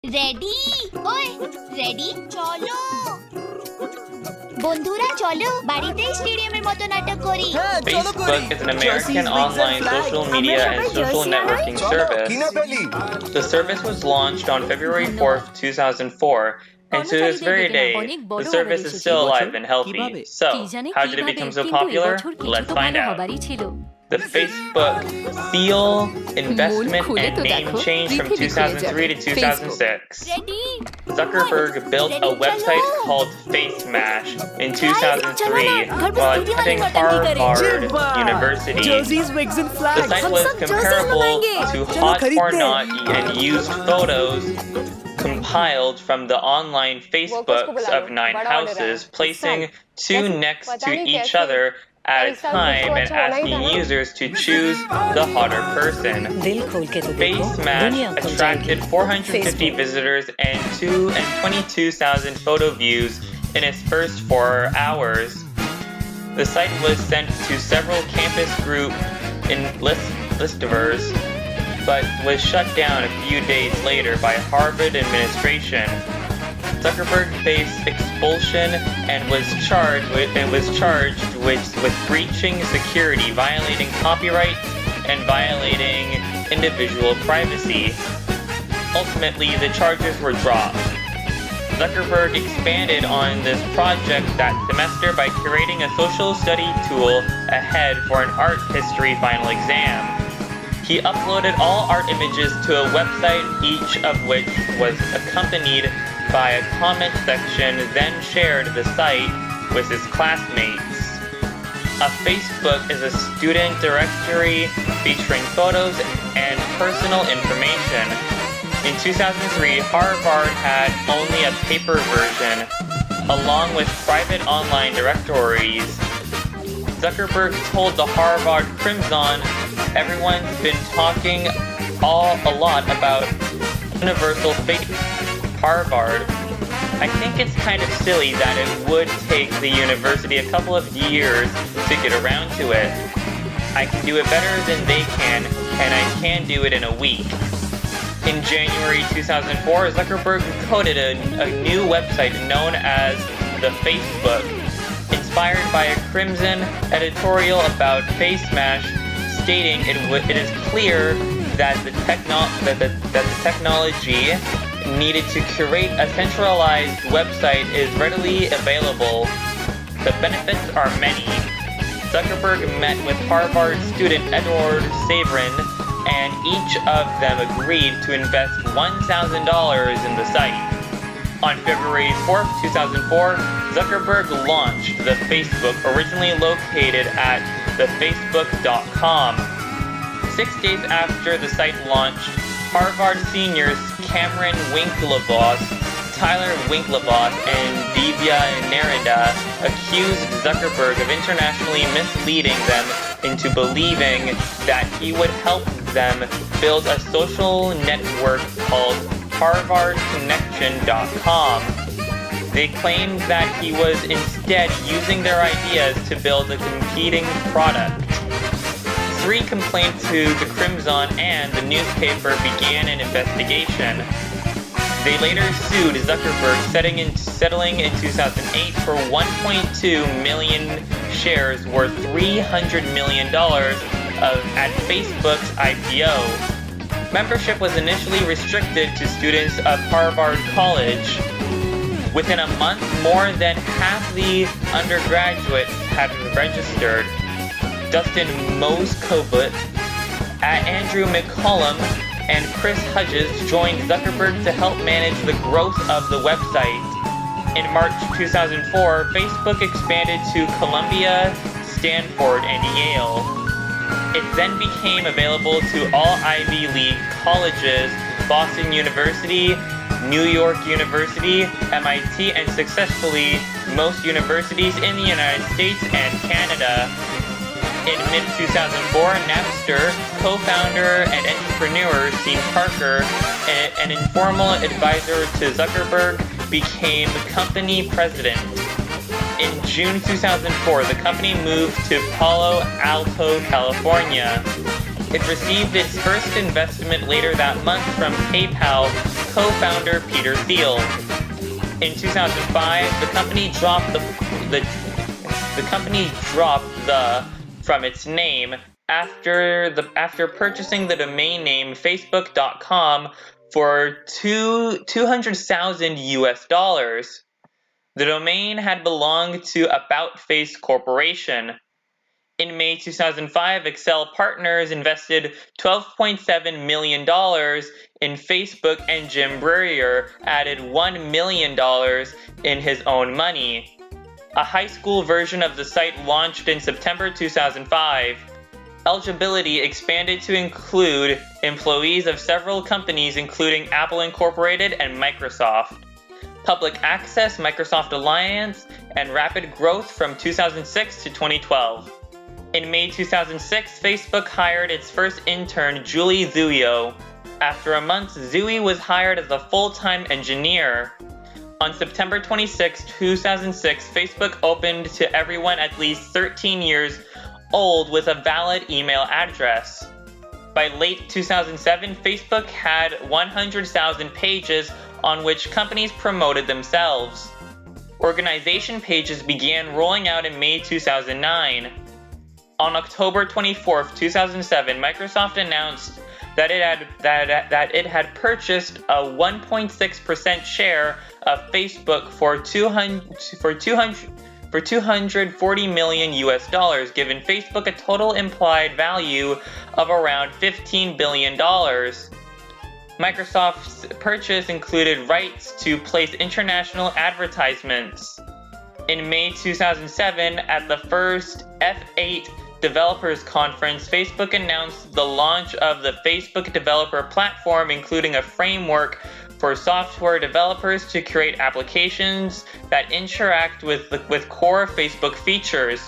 Ready? ওই ready, চলো বন্ধুরা, চলো বাড়িতেই স্টেডিয়ামের মতো নাটক করি। Facebook is an American online social media and social networking service. The service was launched on February 4th, 2004, and to this very day, the service is still alive and healthy. So, how did it become so popular? Let's find out. The Facebook Seal investment and name change from 2003 to 2006. Zuckerberg built a website called FaceMash in 2003 while attending Harvard University. The site was comparable to Hot or Not and used photos compiled from the online Facebooks of 9 houses, placing two next to each other at a time and asking users to choose the hotter person. FaceMash attracted 450 visitors and 22,000 photo views in its first 4 hours. The site was sent to several campus group listivers, but was shut down a few days later by Harvard administration. Zuckerberg faced expulsion and was charged with breaching security, violating copyright, and violating individual privacy. Ultimately, the charges were dropped. Zuckerberg expanded on this project that semester by curating a social study tool ahead for an art history final exam. He uploaded all art images to a website, each of which was accompanied by a comment section, then shared the site with his classmates. A Facebook is a student directory featuring photos and personal information. In 2003, Harvard had only a paper version, along with private online directories. Zuckerberg told the Harvard Crimson, "Everyone's been talking a lot about universal fate." Harvard. I think it's kind of silly that it would take the university a couple of years to get around to it. I can do it better than they can, and I can do it in a week. In January 2004, Zuckerberg coded a new website known as the Facebook, inspired by a Crimson editorial about FaceMash, stating it is clear that the technology needed to curate a centralized website is readily available. The benefits are many. Zuckerberg met with Harvard student Edward Saverin, and each of them agreed to invest $1,000 in the site. On February 4th, 2004, Zuckerberg launched the Facebook, originally located at thefacebook.com. 6 days after the site launched, Harvard seniors Cameron Winklevoss, Tyler Winklevoss, and Divya Narendra accused Zuckerberg of internationally misleading them into believing that he would help them build a social network called HarvardConnection.com. They claimed that he was instead using their ideas to build a competing product. 3 complaints to the Crimson, and the newspaper began an investigation. They later sued Zuckerberg, settling in 2008 for 1.2 million shares worth $300 million at Facebook's IPO. Membership was initially restricted to students of Harvard College. Within a month, more than half the undergraduates had registered. Dustin Moskovitz, Andrew McCollum, and Chris Hudges joined Zuckerberg to help manage the growth of the website. In March 2004, Facebook expanded to Columbia, Stanford, and Yale. It then became available to all Ivy League colleges, Boston University, New York University, MIT, and successfully most universities in the United States and Canada. In mid-2004, Napster co-founder and entrepreneur Sean Parker, an informal advisor to Zuckerberg, became company president. In June 2004, the company moved to Palo Alto, California. It received its first investment later that month from PayPal co-founder Peter Thiel. In 2005, the company dropped the from its name after purchasing the domain name Facebook.com for $200,000. The domain had belonged to About Face Corporation. In May 2005, Accel Partners invested $12.7 million in Facebook, and Jim Breyer added $1 million in his own money. A high school version of the site launched in September 2005. Eligibility expanded to include employees of several companies including Apple Incorporated and Microsoft. Public access, Microsoft Alliance, and rapid growth from 2006 to 2012. In May 2006, Facebook hired its first intern, Julie Zuyo. After a month, Zui was hired as a full-time engineer. On September 26, 2006, Facebook opened to everyone at least 13 years old with a valid email address. By late 2007, Facebook had 100,000 pages on which companies promoted themselves. Organization pages began rolling out in May 2009. On October 24, 2007, Microsoft announced that it had purchased a 1.6% share of Facebook for $240 million, giving Facebook a total implied value of around $15 billion. Microsoft's purchase included rights to place international advertisements. In May 2007, at the first F8 Developers Conference, Facebook announced the launch of the Facebook Developer Platform, including a framework for software developers to create applications that interact with core Facebook features.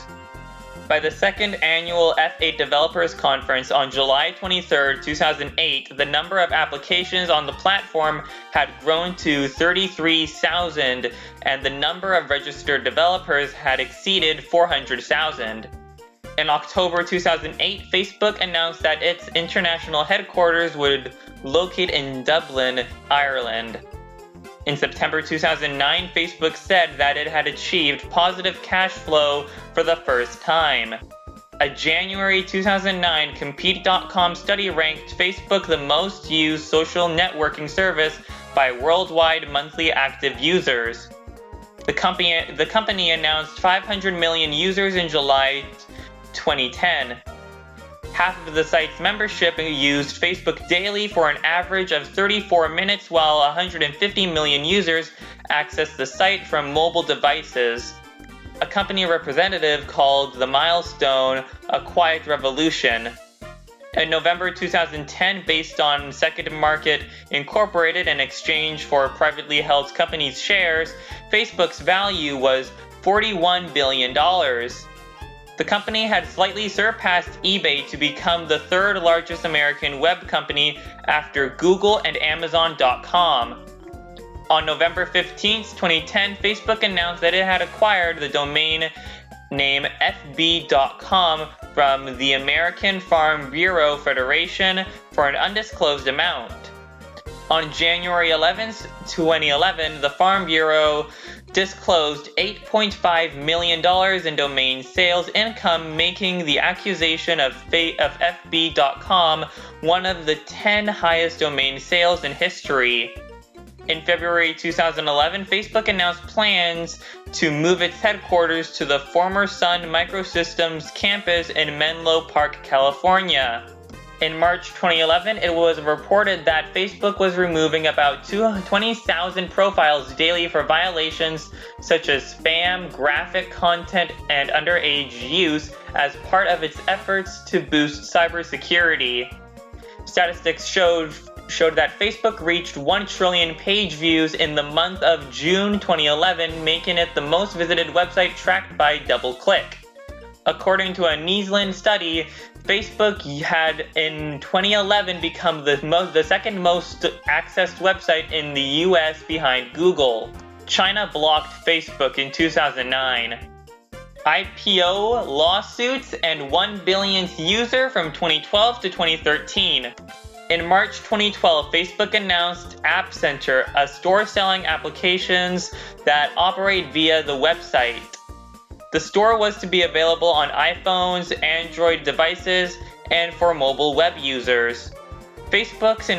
By the second annual F8 Developers Conference on July 23, 2008, the number of applications on the platform had grown to 33,000, and the number of registered developers had exceeded 400,000. In October 2008, Facebook announced that its international headquarters would locate in Dublin, Ireland. In September 2009, Facebook said that it had achieved positive cash flow for the first time. A January 2009 Compete.com study ranked Facebook the most used social networking service by worldwide monthly active users. The company announced 500 million users in July 2010. Half of the site's membership used Facebook daily for an average of 34 minutes, while 150 million users accessed the site from mobile devices. A company representative called the milestone a quiet revolution. In November 2010, based on Second Market Incorporated, in exchange for privately held companies' shares, Facebook's value was $41 billion. The company had slightly surpassed eBay to become the third largest American web company after Google and Amazon.com. On November 15, 2010, Facebook announced that it had acquired the domain name FB.com from the American Farm Bureau Federation for an undisclosed amount. On January 11, 2011, the Farm Bureau disclosed $8.5 million in domain sales income, making the acquisition of FB.com one of the 10 highest domain sales in history. In February 2011, Facebook announced plans to move its headquarters to the former Sun Microsystems campus in Menlo Park, California. In March 2011, it was reported that Facebook was removing about 20,000 profiles daily for violations such as spam, graphic content, and underage use as part of its efforts to boost cybersecurity. Statistics showed that Facebook reached 1 trillion page views in the month of June 2011, making it the most visited website tracked by DoubleClick. According to a Nielsen study, Facebook had in 2011 become the second most accessed website in the US behind Google. China blocked Facebook in 2009. IPO, lawsuits, and 1 billionth user from 2012 to 2013. In March 2012, Facebook announced App Center, a store selling applications that operate via the website. The store was to be available on iPhones, Android devices, and for mobile web users. Facebook's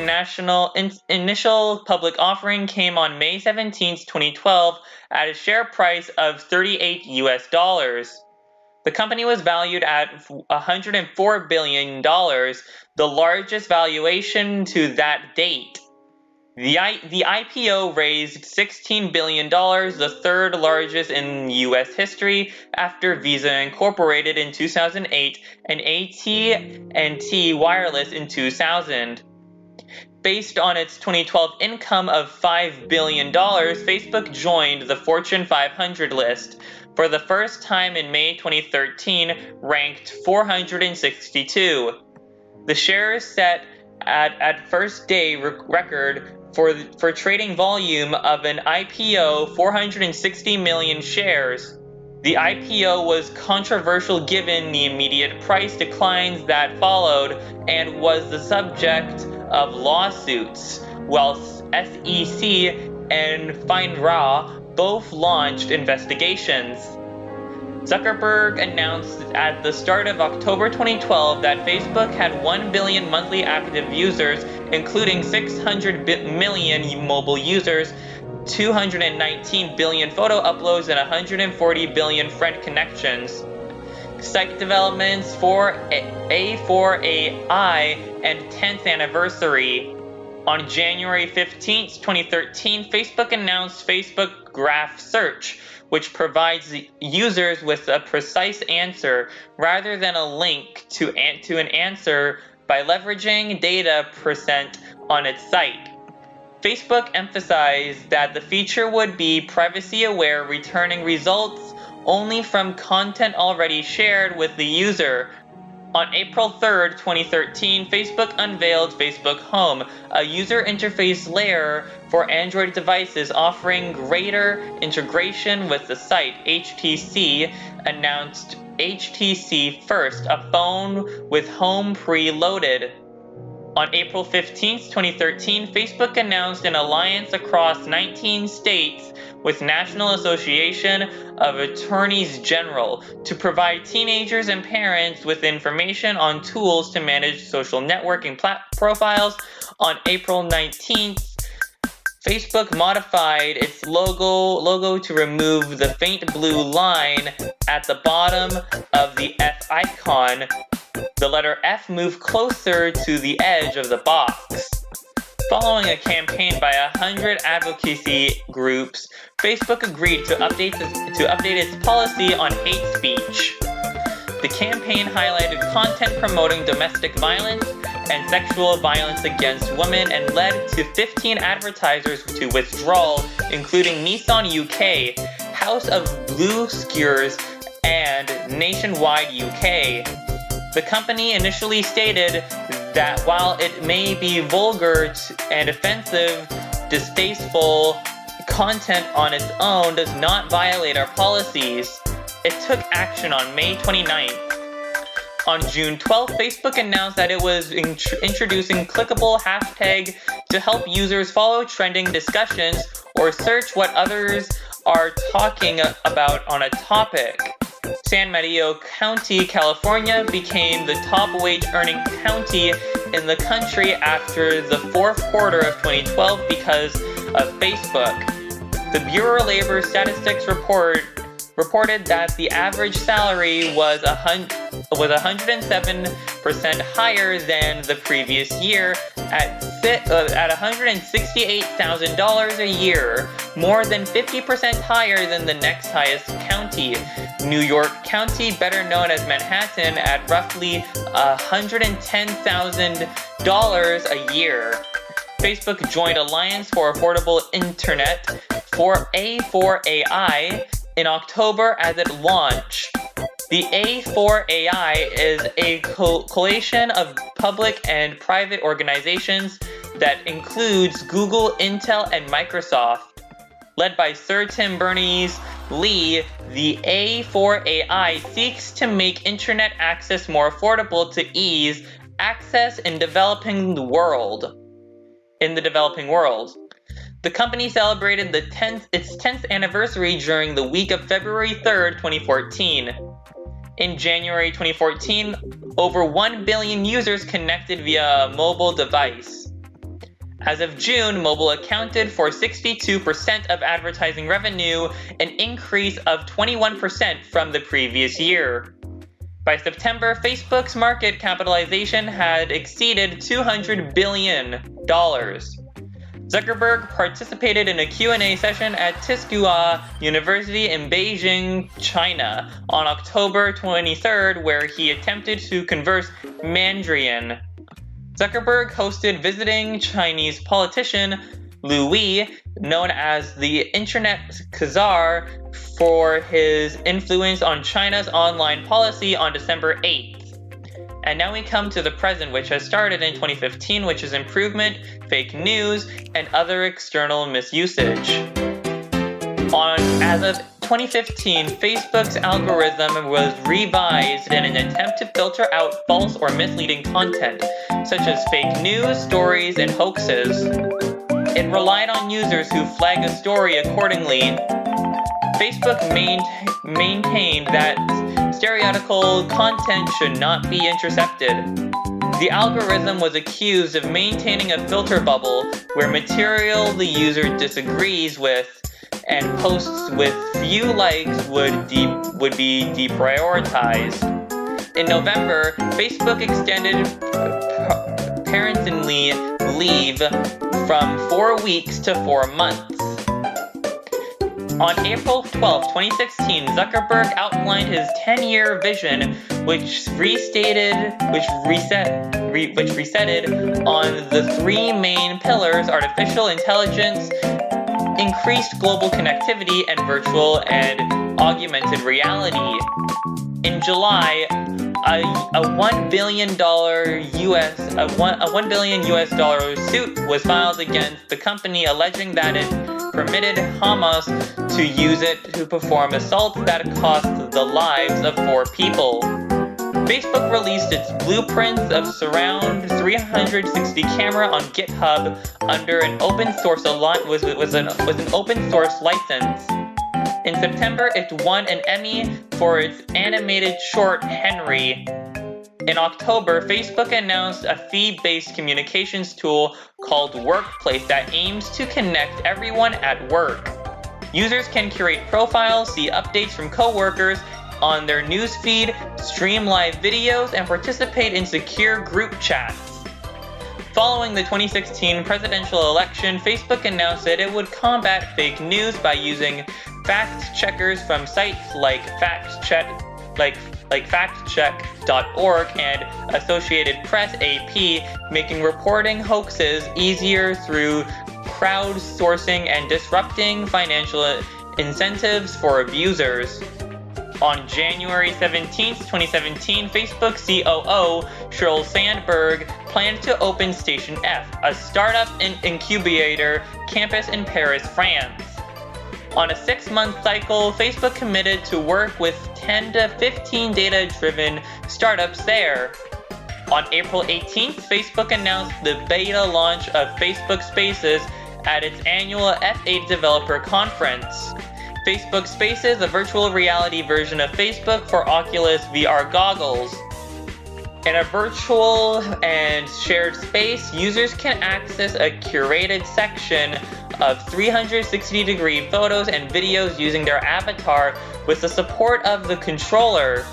initial public offering came on May 17, 2012, at a share price of $38. The company was valued at $104 billion, the largest valuation to that date. The IPO raised $16 billion, the third largest in U.S. history after Visa Incorporated in 2008 and AT&T Wireless in 2000. Based on its 2012 income of $5 billion, Facebook joined the Fortune 500 list for the first time in May 2013, ranked 462. The shares set at first day record for trading volume of an IPO 460 million shares. The IPO was controversial given the immediate price declines that followed and was the subject of lawsuits, while SEC and FINRA both launched investigations. Zuckerberg announced at the start of October 2012 that Facebook had 1 billion monthly active users, including 600 million mobile users, 219 billion photo uploads, and 140 billion friend connections. Site developments for A4AI and 10th anniversary. On January 15, 2013, Facebook announced Facebook Graph Search, which provides users with a precise answer rather than a link to an answer by leveraging data present on its site. Facebook emphasized that the feature would be privacy-aware, returning results only from content already shared with the user. On April 3, 2013, Facebook unveiled Facebook Home, a user interface layer for Android devices offering greater integration with the site. HTC announced HTC First, a phone with Home pre-loaded. On April 15, 2013, Facebook announced an alliance across 19 states with National Association of Attorneys General to provide teenagers and parents with information on tools to manage social networking profiles. On April 19th, Facebook modified its logo to remove the faint blue line at the bottom of the F icon. The letter F moved closer to the edge of the box. Following a campaign by 100 advocacy groups, Facebook agreed to update its policy on hate speech. The campaign highlighted content promoting domestic violence and sexual violence against women and led to 15 advertisers to withdrawal, including Nissan UK, House of Blue Skiers, and Nationwide UK. The company initially stated that while it may be vulgar and offensive, distasteful content on its own does not violate our policies. It took action on May 29th. On June 12th, Facebook announced that it was introducing clickable hashtag to help users follow trending discussions or search what others are talking about on a topic. San Mateo County, California became the top wage-earning county in the country after the fourth quarter of 2012 because of Facebook. The Bureau of Labor Statistics reported that the average salary was 107% higher than the previous year at $168,000 a year, more than 50% higher than the next highest county, New York County, better known as Manhattan, at roughly $110,000 a year. Facebook joined Alliance for Affordable Internet for A4AI in October as it launched. The A4AI is a coalition of public and private organizations that includes Google, Intel, and Microsoft. Led by Sir Tim Berners-Lee, the A4AI seeks to make internet access more affordable to ease access in the developing world. The company celebrated its 10th anniversary during the week of February 3rd, 2014. In January 2014, over 1 billion users connected via a mobile device. As of June, mobile accounted for 62% of advertising revenue, an increase of 21% from the previous year. By September, Facebook's market capitalization had exceeded $200 billion. Zuckerberg participated in a Q&A session at Tsinghua University in Beijing, China, on October 23rd, where he attempted to converse Mandarin. Zuckerberg hosted visiting Chinese politician Lu Wei, known as the Internet Czar, for his influence on China's online policy on December 8th. And now we come to the present, which has started in 2015, which is improvement, fake news, and other external misusage. As of 2015, Facebook's algorithm was revised in an attempt to filter out false or misleading content, such as fake news, stories, and hoaxes. It relied on users who flag a story accordingly. Facebook maintained that stereotypical content should not be intercepted. The algorithm was accused of maintaining a filter bubble where material the user disagrees with and posts with few likes would be deprioritized. In November, Facebook extended parental leave from 4 weeks to 4 months. On April 12, 2016, Zuckerberg outlined his 10-year vision, which resetted on the three main pillars: artificial intelligence, increased global connectivity, and virtual and augmented reality. In July, a $1 billion US dollar suit was filed against the company, alleging that it permitted Hamas to use it to perform assaults that cost the lives of 4 people. Facebook released its blueprints of Surround 360 camera on GitHub under an open source license. In September, it won an Emmy for its animated short Henry. In October, Facebook announced a feed-based communications tool called Workplace that aims to connect everyone at work. Users can curate profiles, see updates from coworkers on their newsfeed, stream live videos, and participate in secure group chats. Following the 2016 presidential election, Facebook announced that it would combat fake news by using fact checkers from sites like factcheck.org and Associated Press (AP), making reporting hoaxes easier through crowdsourcing and disrupting financial incentives for abusers. On January 17, 2017, Facebook COO Sheryl Sandberg planned to open Station F, a startup incubator campus in Paris, France. On a 6-month cycle, Facebook committed to work with 10 to 15 data-driven startups there. On April 18th, Facebook announced the beta launch of Facebook Spaces at its annual F8 developer conference. Facebook Spaces, a virtual reality version of Facebook for Oculus VR goggles. In a virtual and shared space, users can access a curated section of 360-degree photos and videos using their avatar with the support of the controller.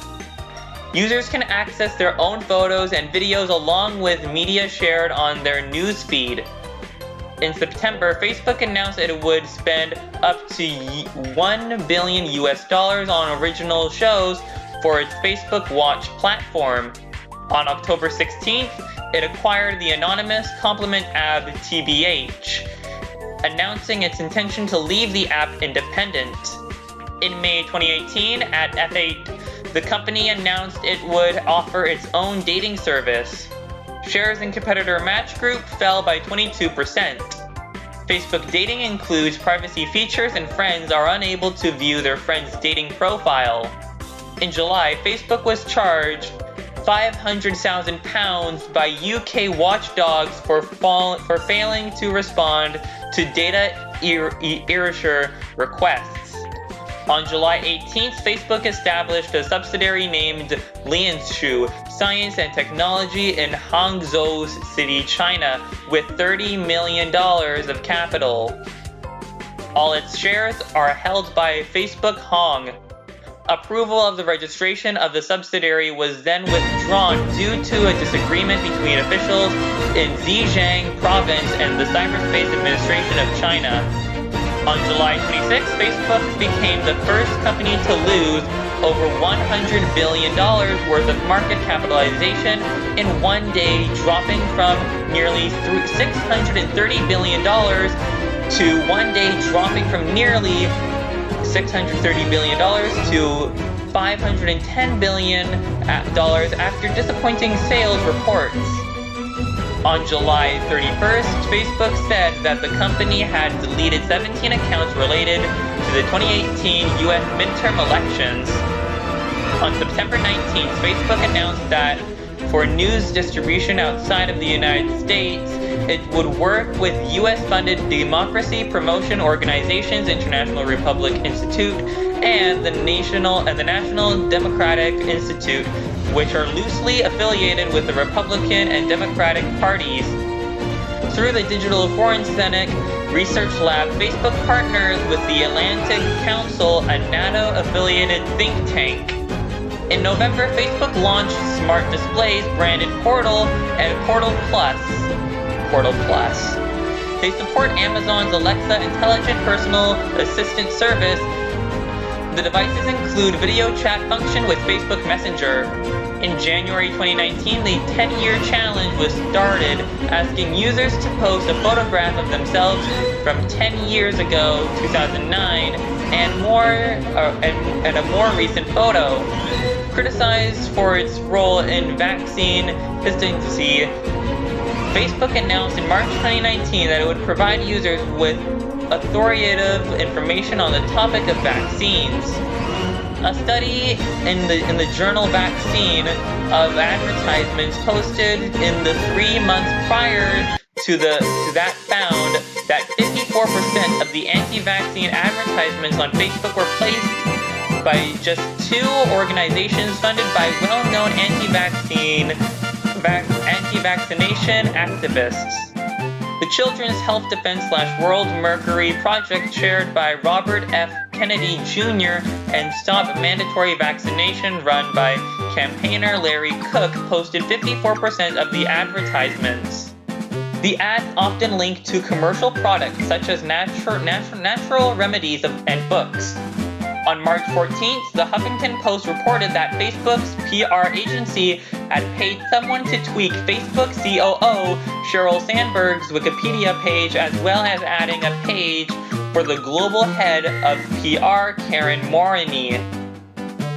Users can access their own photos and videos along with media shared on their newsfeed. In September, Facebook announced it would spend up to $1 billion on original shows for its Facebook Watch platform. On October 16th, it acquired the anonymous complement app TBH, announcing its intention to leave the app independent. In May 2018, at F8, the company announced it would offer its own dating service. Shares in competitor Match Group fell by 22%. Facebook Dating includes privacy features, and friends are unable to view their friends' dating profile. In July, Facebook was charged £500,000 by UK watchdogs for failing to respond to data erasure requests. On July 18th, Facebook established a subsidiary named Lianshu Science and Technology in Hangzhou City, China, with $30 million of capital. All its shares are held by Facebook Hong. Approval of the registration of the subsidiary was then withdrawn due to a disagreement between officials in Zhejiang Province and the Cyberspace Administration of China. On July 26, Facebook became the first company to lose over $100 billion worth of market capitalization in one day, dropping from nearly $630 billion to one day dropping from nearly $630 billion to $510 billion after disappointing sales reports. On July 31st, Facebook said that the company had deleted 17 accounts related to the 2018 US midterm elections. On September 19th, Facebook announced that for news distribution outside of the United States, it would work with US-funded democracy promotion organizations, International Republic Institute, and the National Democratic Institute, which are loosely affiliated with the Republican and Democratic parties. Through the Digital Forensic Research Lab, Facebook partners with the Atlantic Council, a NATO-affiliated think tank. In November, Facebook launched smart displays branded Portal and Portal Plus. They support Amazon's Alexa intelligent personal assistant service. The devices include video chat function with Facebook Messenger. In January 2019, the 10-year challenge was started, asking users to post a photograph of themselves from 10 years ago, 2009, and a more recent photo. Criticized for its role in vaccine hesitancy, Facebook announced in March 2019 that it would provide users with authoritative information on the topic of vaccines. A study in the journal Vaccine of advertisements posted in the 3 months prior to that found that 54% of the anti-vaccine advertisements on Facebook were placed by just 2 organizations funded by well-known anti-vaccination activists. The Children's Health Defense / World Mercury Project, chaired by Robert F. Kennedy Jr., and Stop Mandatory Vaccination, run by campaigner Larry Cook, posted 54% of the advertisements. The ads often link to commercial products such as natural remedies and books. On March 14th, the Huffington Post reported that Facebook's PR agency had paid someone to tweak Facebook COO Sheryl Sandberg's Wikipedia page, as well as adding a page for the global head of PR, Karen Morini.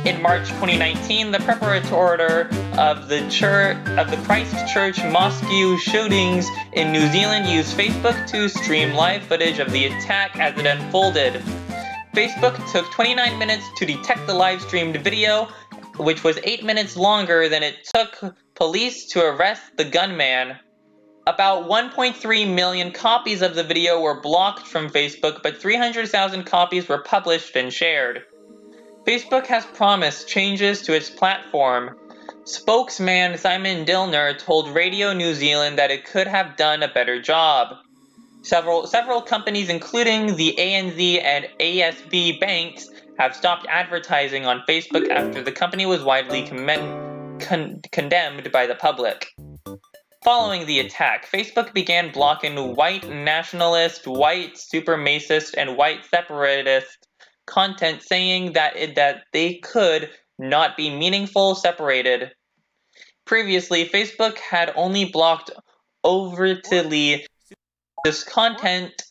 In March 2019, the perpetrator of the Christchurch mosque shootings in New Zealand used Facebook to stream live footage of the attack as it unfolded. Facebook took 29 minutes to detect the live-streamed video, which was 8 minutes longer than it took police to arrest the gunman. About 1.3 million copies of the video were blocked from Facebook, but 300,000 copies were published and shared. Facebook has promised changes to its platform. Spokesman Simon Dillner told Radio New Zealand that it could have done a better job. Several companies, including the ANZ and ASB banks, have stopped advertising on Facebook after the company was widely condemned by the public. Following the attack, Facebook began blocking white nationalist, white supremacist, and white separatist content, saying that they could not be meaningfully separated. Previously, Facebook had only blocked overtly this content.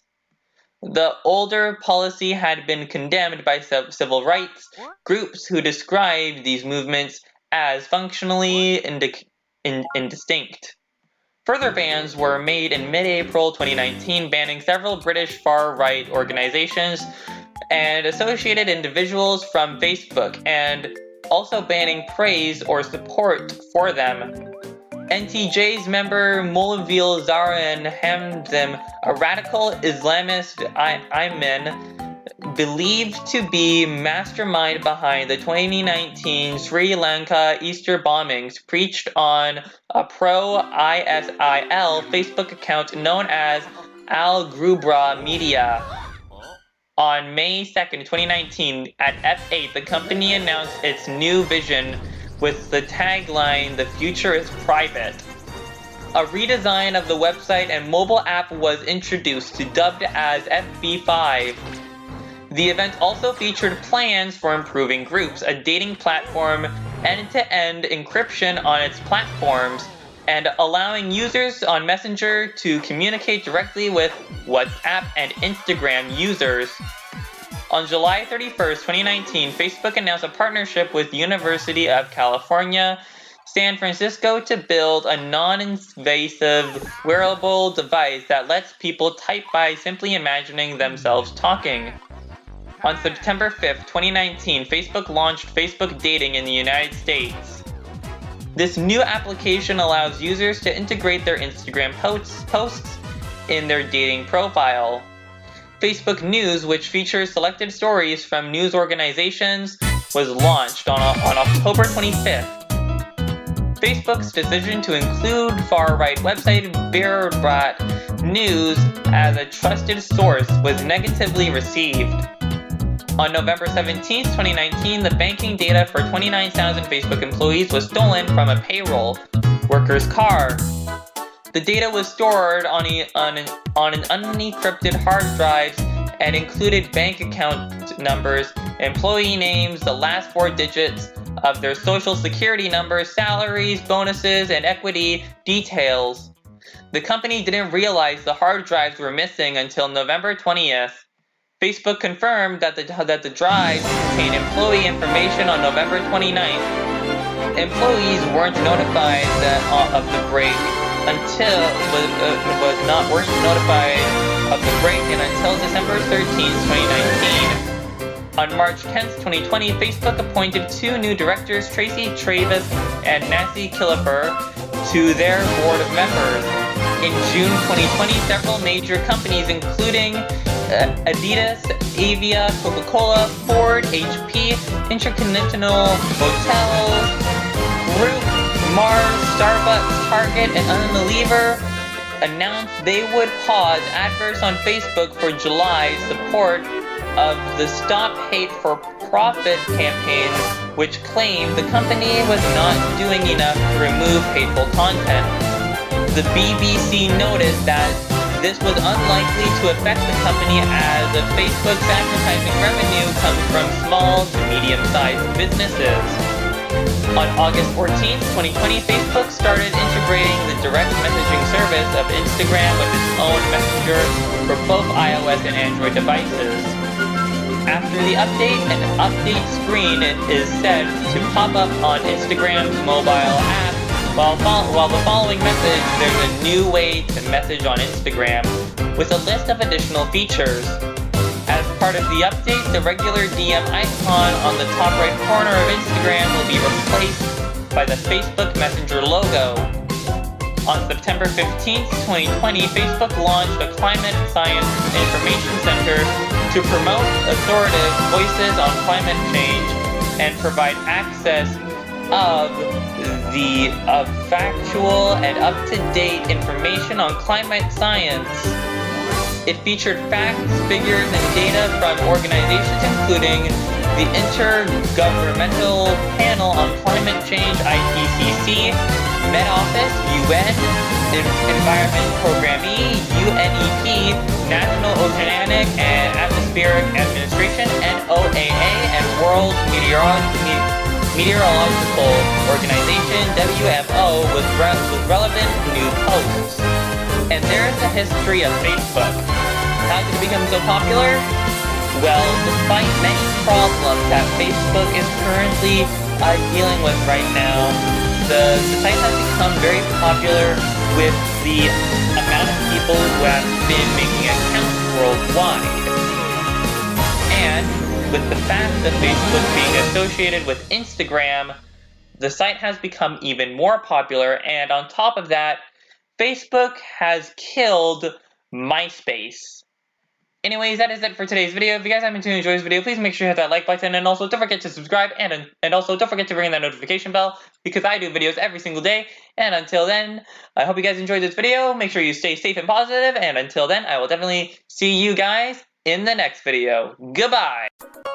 The older policy had been condemned by civil rights groups who described these movements as functionally indistinct. Further bans were made in mid-April 2019, banning several British far-right organizations and associated individuals from Facebook, and also banning praise or support for them. NTJ's member Moulaville Zaran Hamdim, a radical Islamist Ayman, believed to be mastermind behind the 2019 Sri Lanka Easter bombings, preached on a pro-ISIL Facebook account known as Al Grubra Media. On May 2nd, 2019, at F8, the company announced its new vision with the tagline, "The future is private." A redesign of the website and mobile app was introduced, dubbed as FB5. The event also featured plans for improving Groups, a dating platform, end-to-end encryption on its platforms, and allowing users on Messenger to communicate directly with WhatsApp and Instagram users. On July 31st, 2019, Facebook announced a partnership with the University of California, San Francisco to build a non-invasive wearable device that lets people type by simply imagining themselves talking. On September 5th, 2019, Facebook launched Facebook Dating in the United States. This new application allows users to integrate their Instagram posts in their dating profile. Facebook News, which features selected stories from news organizations, was launched on October 25th. Facebook's decision to include far-right website Breitbart News as a trusted source was negatively received. On November 17, 2019, the banking data for 29,000 Facebook employees was stolen from a payroll worker's car. The data was stored on an unencrypted hard drive and included bank account numbers, employee names, the last 4 digits of their social security numbers, salaries, bonuses, and equity details. The company didn't realize the hard drives were missing until November 20th. Facebook confirmed that the drives contained employee information on November 29th. Employees weren't notified of the break until December 13th, 2019. On March 10th, 2020, Facebook appointed 2 new directors, Tracy Travis and Nancy Killefer, to their board of members. In June 2020, several major companies, including Adidas, Avia, Coca-Cola, Ford, HP, Intercontinental Hotels Group, Mars, Starbucks, Target, and Unilever, announced they would pause adverts on Facebook for July's support of the Stop Hate for Profit campaign, which claimed the company was not doing enough to remove hateful content. The BBC noted that this was unlikely to affect the company as Facebook's advertising revenue comes from small to medium-sized businesses. On August 14, 2020, Facebook started integrating the direct messaging service of Instagram with its own messenger for both iOS and Android devices. After the update, an update screen is said to pop up on Instagram's mobile app. While the following message, there's a new way to message on Instagram with a list of additional features. As part of the update, the regular DM icon on the top right corner of Instagram will be replaced by the Facebook Messenger logo. On September 15, 2020, Facebook launched a Climate Science Information Center to promote authoritative voices on climate change and provide access of factual and up-to-date information on climate science. It featured facts, figures, and data from organizations including the Intergovernmental Panel on Climate Change (IPCC), Met Office, UN, Environment Programme, UNEP, National Oceanic and Atmospheric Administration (NOAA), and World Meteorological Organization (WMO) with relevant new posts. And there's the history of Facebook. How did it become so popular? Well, despite many problems that Facebook is currently dealing with right now, the site has become very popular with the amount of people who have been making accounts worldwide. And with the fact of Facebook being associated with Instagram, the site has become even more popular, and on top of that, Facebook has killed MySpace. Anyways, that is it for today's video. If you guys happen to enjoy this video, please make sure to hit that like button, and also don't forget to subscribe, and also don't forget to ring that notification bell, because I do videos every single day. And until then, I hope you guys enjoyed this video. Make sure you stay safe and positive, and until then, I will definitely see you guys in the next video. Goodbye!